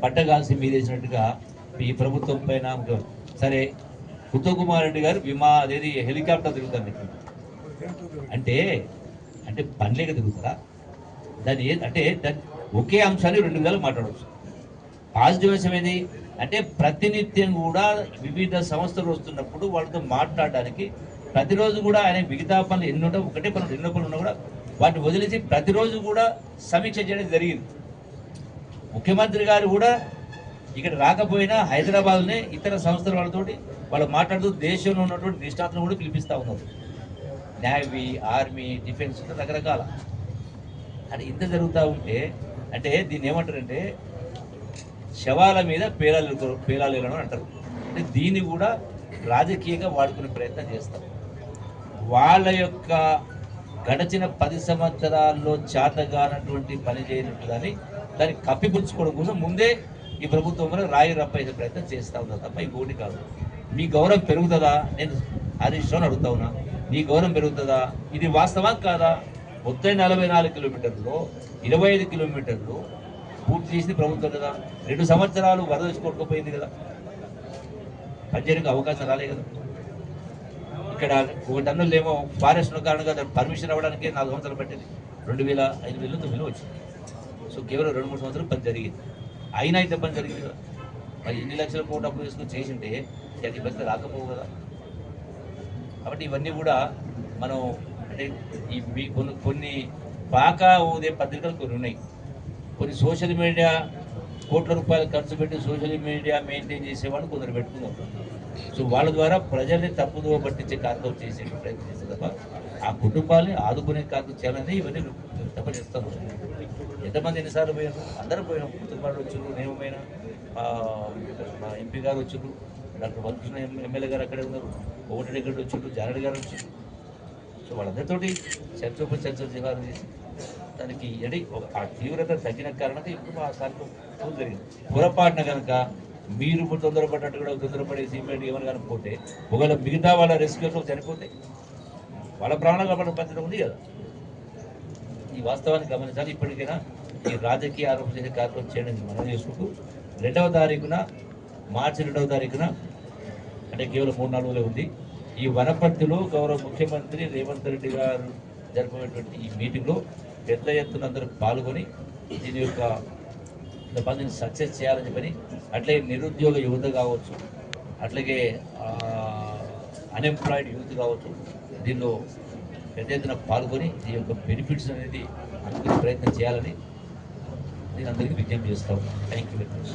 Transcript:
బట్టగాల్సి మీదేసినట్టుగా ఈ ప్రభుత్వం పైన సరే ఉత్తమ్ కుమార్ రెడ్డి గారు అదేది హెలికాప్టర్ తిరుగుతుంది అంటే అంటే పనిలేక తిరుగుతారా? దాన్ని అంటే దాన్ని ఒకే అంశాన్ని రెండు విధాలు మాట్లాడవచ్చు. పాజిటివ్ అంశం ఏది అంటే ప్రతినిత్యం కూడా వివిధ సంస్థలు వస్తున్నప్పుడు వాళ్ళతో మాట్లాడడానికి ప్రతిరోజు కూడా ఆయన మిగతా పనులు ఎన్ని ఉంటాయి, ఒకటే పనులు ఎన్నో పనులు ఉన్నా కూడా వాటిని వదిలేసి ప్రతిరోజు కూడా సమీక్ష చేయడం జరిగింది. ముఖ్యమంత్రి గారు కూడా ఇక్కడ రాకపోయినా హైదరాబాద్నే ఇతర సంస్థల వాళ్ళతోటి వాళ్ళు మాట్లాడుతూ దేశంలో ఉన్నటువంటి నిష్ణాతులను కూడా పిలిపిస్తూ ఉన్నారు. నేవీ, ఆర్మీ, డిఫెన్స్ రకరకాల అంటే ఇంత జరుగుతూ ఉంటే అంటే దీన్ని ఏమంటారంటే శవాల మీద పేలాలు వేయడం అంటారు. అంటే దీన్ని కూడా రాజకీయంగా వాడుకునే ప్రయత్నం చేస్తారు. వాళ్ళ యొక్క గడచిన 10 సంవత్సరాల్లో చేతగానటువంటి పని చేయనట్టు దాన్ని కప్పిపుచ్చుకోవడం కోసం ముందే ఈ ప్రభుత్వంలో రాయి రప్పేసే ప్రయత్నం చేస్తూ ఉన్నారు తప్ప ఇంకోటి కాదు. మీ గౌరవం పెరుగుతుందా? నేను హరీష్ రావుని అడుగుతా ఉన్నా, మీ గౌరవం పెరుగుతుందా? ఇది వాస్తవం కాదా? మొత్తం 44 కిలోమీటర్లు 25 కిలోమీటర్లు పూర్తి చేసింది ప్రభుత్వం కదా. 2 సంవత్సరాలు వరద తెచ్చుకోకపోయింది కదా, పనిచేయడానికి అవకాశం రాలే కదా. ఇక్కడ 1 టన్నులు ఏమో ఫారెస్ట్ ఉన్న కారణంగా పర్మిషన్ అవ్వడానికి 4 సంవత్సరాలు పట్టింది. 2005 వచ్చింది. సో కేవలం 2-3 సంవత్సరాలు పని జరిగింది. అయినా అయితే పని జరిగింది కదా. మరి ఎన్ని లక్షల కోట్లు అప్పు చేసుకుని చేసింటే అది పెద్ద రాకపోవు కదా. కాబట్టి ఇవన్నీ కూడా మనం అంటే ఈ కొన్ని పాక ఊదే పత్రికలు కొన్ని ఉన్నాయి. కొన్ని సోషల్ మీడియా కోట్ల రూపాయలు ఖర్చు పెట్టి సోషల్ మీడియా మెయింటైన్ చేసేవాళ్ళు కొందరు పెట్టుకున్నారు. సో వాళ్ళ ద్వారా ప్రజల్ని తప్పుదోవ పట్టించే కార్యక్రమం చేసే ప్రయత్నం చేస్తారు తప్ప ఆ కుటుంబాన్ని ఆదుకునే కార్యక్రమం చేయాలని ఇవన్నీ తప్ప చేస్తాము. ఎంతమంది ఎన్నిసార్లు పోయారు? అందరూ పోయినాం. కుటుంబాలు వచ్చారు, నేను పోయినా, మా ఎంపీ గారు వచ్చారు, డాక్టర్ బాలకృష్ణ ఎమ్మెల్యే గారు అక్కడే ఉన్నారు, కోమటిరెడ్డి గారు వచ్చారు, జారెడ్డి గారు వచ్చారు. సో వాళ్ళందరితోటి చర్చలు వ్యవహారం చేసి దానికి ఆ తీవ్రత తగ్గిన కారణంగా ఇప్పుడు ఆ కార్యక్రమం జరిగింది. పొరపాటున కనుక మీరు తొందరపడ్డట్టు కూడా తొందరపడే సిమెంట్ ఏమని కనుక్కుంటే ఒకవేళ మిగతా వాళ్ళ రెస్క్యూలో చనిపోతే వాళ్ళ ప్రాణాలు కాపాడడం ఉంది కదా. ఈ వాస్తవాన్ని గమనించాలి. ఇప్పటికైనా ఈ రాజకీయ ఆరోపణ చేసే కార్యక్రమం చేయడం మనం చేసుకుంటూ 2వ తారీఖున మార్చి 2వ తారీఖున అంటే కేవలం 3-4 రోజులే ఉంది. ఈ వనపర్తిలో గౌరవ ముఖ్యమంత్రి రేవంత్ రెడ్డి గారు జరిపినటువంటి ఈ మీటింగ్లో పెద్ద ఎత్తున అందరూ పాల్గొని దీని యొక్క పనిని సక్సెస్ చేయాలని చెప్పని, అట్లే నిరుద్యోగ యువత కావచ్చు, అట్లాగే అన్ఎంప్లాయిడ్ యూత్ కావచ్చు, దీనిలో పెద్ద ఎత్తున పాల్గొని ఈ యొక్క బెనిఫిట్స్ అనేది అందుకునే ప్రయత్నం చేయాలని నేను అందరికీ విజ్ఞప్తి చేస్తాను. Thank you very much.